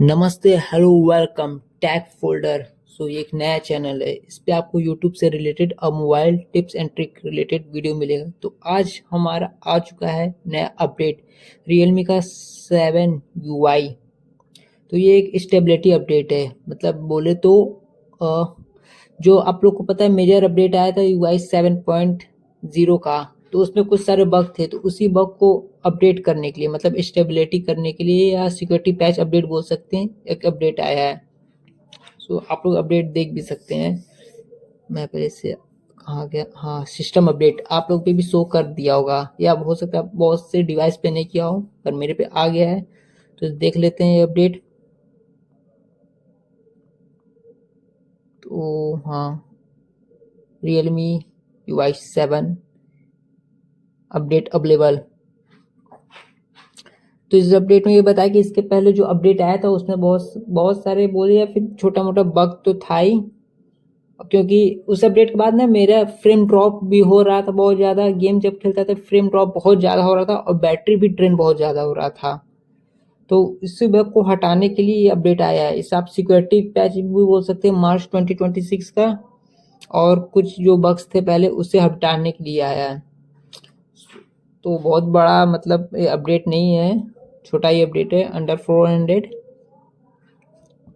नमस्ते, hello, welcome tag folder. ये एक नया चैनल है। इस पे आपको यूट्यूब से रिलेटेड और mobile tips and trick related video मिलेगा। तो आज हमारा आ चुका है नया अपडेट रियलमी का 7 UI। तो ये एक स्टेबिलिटी अपडेट है। मतलब बोले तो अ, जो आप लोग को पता है मेजर अपडेट आया था UI 7.0 का, तो उसमें कुछ सारे बग थे। तो उसी बग को अपडेट करने के लिए, मतलब स्टेबिलिटी करने के लिए, या सिक्योरिटी पैच अपडेट बोल सकते हैं, एक अपडेट आया है। आप लोग अपडेट देख भी सकते हैं। मैं पहले से कहाँ गया, हाँ, सिस्टम अपडेट आप लोग पे भी शो कर दिया होगा, या हो सकता है बहुत से डिवाइस पे नहीं किया हो, पर मेरे पे आ गया है। तो देख लेते हैं ये अपडेट। तो हाँ, रियलमी UI 7 अपडेट अवेलेबल। तो इस अपडेट में ये बताया कि इसके पहले जो अपडेट आया था उसमें बहुत बहुत सारे बोले या फिर छोटा मोटा बग तो था ही, क्योंकि उस अपडेट के बाद ना मेरा फ्रेम ड्रॉप भी हो रहा था बहुत ज़्यादा। गेम जब खेलता था फ्रेम ड्रॉप बहुत ज़्यादा हो रहा था और बैटरी भी ड्रेन बहुत ज़्यादा हो रहा था। तो इस बग को हटाने के लिए ये अपडेट आया है। इसे आप सिक्योरिटी पैच भी बोल सकते हैं, मार्च 2026 का। और कुछ जो बग्स थे पहले उसे हटाने के लिए आया है। तो बहुत बड़ा मतलब ये अपडेट नहीं है, छोटा ही अपडेट है, अंडर 400।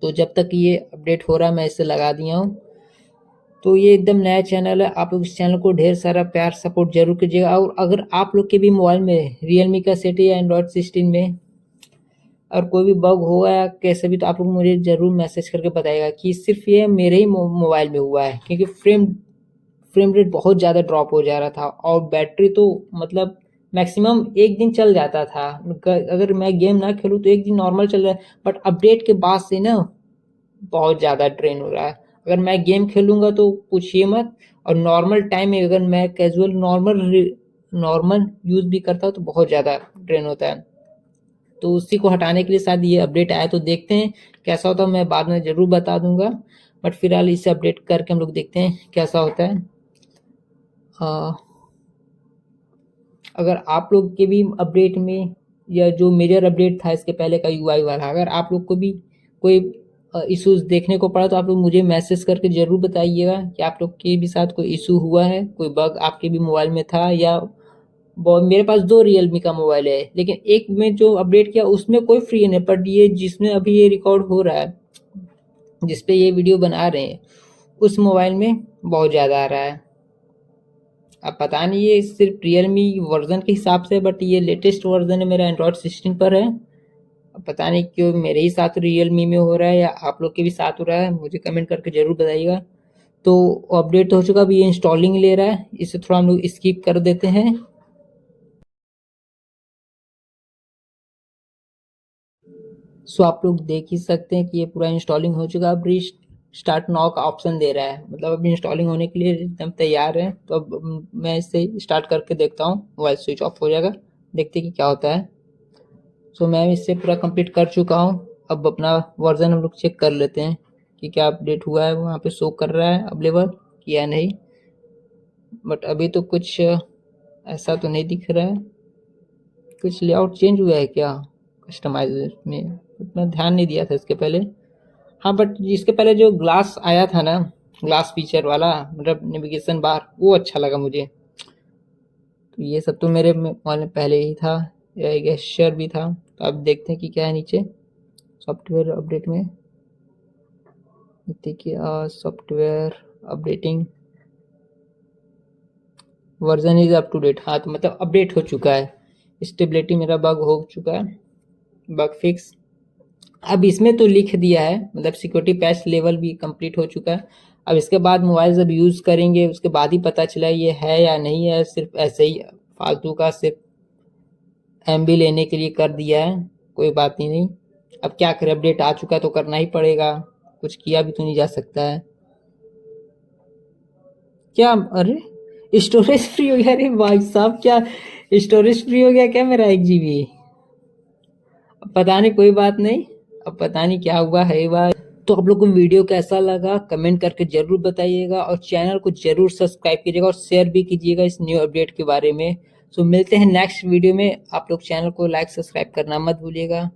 तो जब तक ये अपडेट हो रहा है मैं इसे लगा दिया हूँ। तो ये एकदम नया चैनल है, आप लोग इस चैनल को ढेर सारा प्यार सपोर्ट जरूर कीजिएगा। और अगर आप लोग के भी मोबाइल में रियलमी का सेट है या एंड्रॉयड 16 में और कोई भी बग हुआ या कैसे भी, तो आप लोग मुझे ज़रूर मैसेज करके बताइएगा कि सिर्फ ये मेरे ही मोबाइल में हुआ है। क्योंकि फ्रेम रेट बहुत ज़्यादा ड्रॉप हो जा रहा था और बैटरी तो मतलब मैक्सिमम एक दिन चल जाता था। अगर मैं गेम ना खेलूँ तो एक दिन नॉर्मल चल रहा है, बट अपडेट के बाद से ना बहुत ज़्यादा ड्रेन हो रहा है। अगर मैं गेम खेलूँगा तो पूछिए मत। और नॉर्मल टाइम में अगर मैं कैजुअल नॉर्मल यूज़ भी करता हूँ तो बहुत ज़्यादा ड्रेन होता है। तो उसी को हटाने के लिए शायद ये अपडेट आया। तो देखते हैं कैसा होता है, मैं बाद में ज़रूर बता दूंगा। बट फिलहाल इसे अपडेट करके हम लोग देखते हैं कैसा होता है। अगर आप लोग के भी अपडेट में, या जो मेजर अपडेट था इसके पहले का UI वाला, अगर आप लोग को भी कोई इश्यूज देखने को पड़ा तो आप लोग मुझे मैसेज करके ज़रूर बताइएगा कि आप लोग के भी साथ कोई इशू हुआ है, कोई बग आपके भी मोबाइल में था। या मेरे पास दो रियलमी का मोबाइल है, लेकिन एक में जो अपडेट किया उसमें कोई फ्री नहीं, बट ये जिसमें अभी ये रिकॉर्ड हो रहा है, जिसपे ये वीडियो बना रहे हैं, उस मोबाइल में बहुत ज़्यादा आ रहा है। अब पता नहीं ये सिर्फ रियलमी वर्जन के हिसाब से, बट ये लेटेस्ट वर्जन है, मेरा एंड्रॉयड 16 पर है। अब पता नहीं क्यों मेरे ही साथ रियलमी में हो रहा है या आप लोग के भी साथ हो रहा है, मुझे कमेंट करके ज़रूर बताइएगा। तो अपडेट तो हो चुका, अभी ये इंस्टॉलिंग ले रहा है, इसे थोड़ा हम लोग स्किप कर देते हैं। आप लोग देख ही सकते हैं कि ये पूरा इंस्टॉलिंग हो चुका है। अब स्टार्ट नाउ का ऑप्शन दे रहा है, मतलब अभी इंस्टॉलिंग होने के लिए एकदम तैयार है। तो अब मैं इसे स्टार्ट करके देखता हूँ, मोबाइल स्विच ऑफ हो जाएगा, देखते हैं कि क्या होता है। मैं इससे पूरा कंप्लीट कर चुका हूँ। अब अपना वर्जन हम लोग चेक कर लेते हैं कि क्या अपडेट हुआ है, वहाँ पे शो कर रहा है अवेलेबल या नहीं। बट अभी तो कुछ ऐसा तो नहीं दिख रहा है। कुछ लेआउट चेंज हुआ है क्या कस्टमाइज में, उतना ध्यान नहीं दिया था इसके पहले। हाँ, बट इसके पहले जो ग्लास आया था ना, ग्लास फीचर वाला, मतलब नेविगेशन बार, वो अच्छा लगा मुझे। तो ये सब तो मेरे मोबाइल में पहले ही था, या गेस्चर भी था। तो अब देखते हैं कि क्या है नीचे सॉफ्टवेयर अपडेट में। देखिए, software updating version is up to date. हाँ, तो मतलब अपडेट हो चुका है, स्टेबिलिटी मेरा बग हो चुका है, बग फिक्स। अब इसमें तो लिख दिया है, मतलब सिक्योरिटी पैच लेवल भी कंप्लीट हो चुका है। अब इसके बाद मोबाइल जब यूज़ करेंगे उसके बाद ही पता चला ये है या नहीं है, सिर्फ ऐसे ही फालतू का सिर्फ MB लेने के लिए कर दिया है। कोई बात ही नहीं, अब क्या करें, अपडेट आ चुका है तो करना ही पड़ेगा, कुछ किया भी तो नहीं जा सकता है। क्या, अरे स्टोरेज फ्री हो गया? अरे भाई साहब, क्या स्टोरेज फ्री हो गया क्या मेरा 1 GB? पता नहीं, कोई बात नहीं, अब पता नहीं क्या हुआ है बात। तो आप लोग को वीडियो कैसा लगा कमेंट करके जरूर बताइएगा, और चैनल को जरूर सब्सक्राइब कीजिएगा और शेयर भी कीजिएगा इस न्यू अपडेट के बारे में। मिलते हैं नेक्स्ट वीडियो में। आप लोग चैनल को लाइक सब्सक्राइब करना मत भूलिएगा।